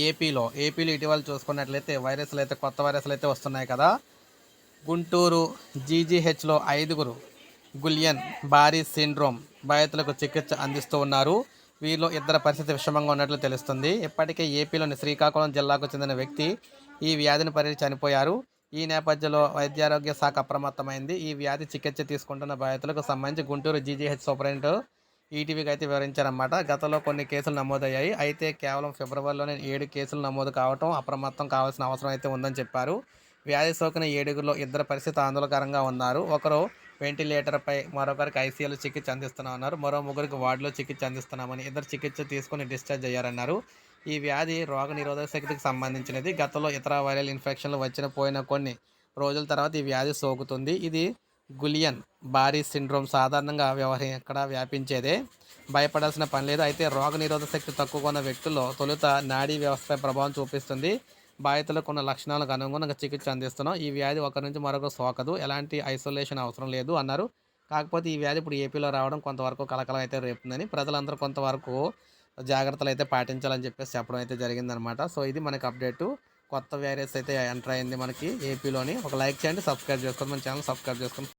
ఏపీలో ఇటీవల చూసుకున్నట్లయితే కొత్త వైరస్లు అయితే వస్తున్నాయి కదా. గుంటూరు జీజీహెచ్లో 5గురు గులియన్ బారీ సిండ్రోమ్ బాధితులకు చికిత్స అందిస్తూ ఉన్నారు. వీరిలో ఇద్దరు పరిస్థితి విషమంగా ఉన్నట్లు తెలుస్తుంది. ఇప్పటికే ఏపీలోని శ్రీకాకుళం జిల్లాకు చెందిన వ్యక్తి ఈ వ్యాధిని చనిపోయారు. ఈ నేపథ్యంలో వైద్యారోగ్య శాఖ అప్రమత్తమైంది. ఈ వ్యాధి చికిత్స తీసుకుంటున్న బాధితులకు సంబంధించి గుంటూరు జీజీహెచ్ సూపరింటెండెంట్ ఈటీవీకి అయితే వివరించారన్నమాట. గతంలో కొన్ని కేసులు నమోదయ్యాయి. అయితే కేవలం ఫిబ్రవరిలోనే 7 కేసులు నమోదు కావడం అప్రమత్తం కావాల్సిన అవసరం అయితే ఉందని చెప్పారు. వ్యాధి సోకిన 7గురిలో ఇద్దరు పరిస్థితి ఆందోళనకరంగా ఉన్నారు. ఒకరు వెంటిలేటర్పై, మరొకరికి ఐసీయూలో చికిత్స అందిస్తున్నామన్నారు. మరో ముగ్గురికి వార్డులో చికిత్స అందిస్తున్నామని, ఇద్దరు చికిత్స తీసుకుని డిశ్చార్జ్ అయ్యారన్నారు. ఈ వ్యాధి రోగ నిరోధక శక్తికి సంబంధించినది. గతంలో ఇతర వైరల్ ఇన్ఫెక్షన్లు పోయిన కొన్ని రోజుల తర్వాత ఈ వ్యాధి సోకుతుంది. ఇది గులియన్ బారీ సిండ్రోమ్ సాధారణంగా ఎక్కడ వ్యాపించేదే. భయపడాల్సిన పని లేదు. అయితే రోగ నిరోధక శక్తి తక్కువగా ఉన్న వ్యక్తుల్లో తొలుత నాడీ వ్యవస్థపై ప్రభావం చూపిస్తుంది. బాధితులకు ఉన్న లక్షణాలకు అనుగుణంగా చికిత్స అందిస్తున్నాం. ఈ వ్యాధి ఒకరి నుంచి మరొకరు సోకదు. ఎలాంటి ఐసోలేషన్ అవసరం లేదు అన్నారు. కాకపోతే ఈ వ్యాధి ఇప్పుడు ఏపీలో రావడం కొంతవరకు కలకలం అయితే రేపుతుందని, ప్రజలందరూ కొంతవరకు జాగ్రత్తలు అయితే పాటించాలని చెప్పడం అయితే జరిగిందనమాట. సో ఇది మనకి అప్డేటు. కొత్త వైరస్ అయితే ఎంటర్ అయింది మనకి ఏపీలోని. ఒక లైక్ చేయండి, సబ్స్క్రైబ్ చేసుకోండి, మన ఛానల్ సబ్స్క్రైబ్ చేసుకోండి.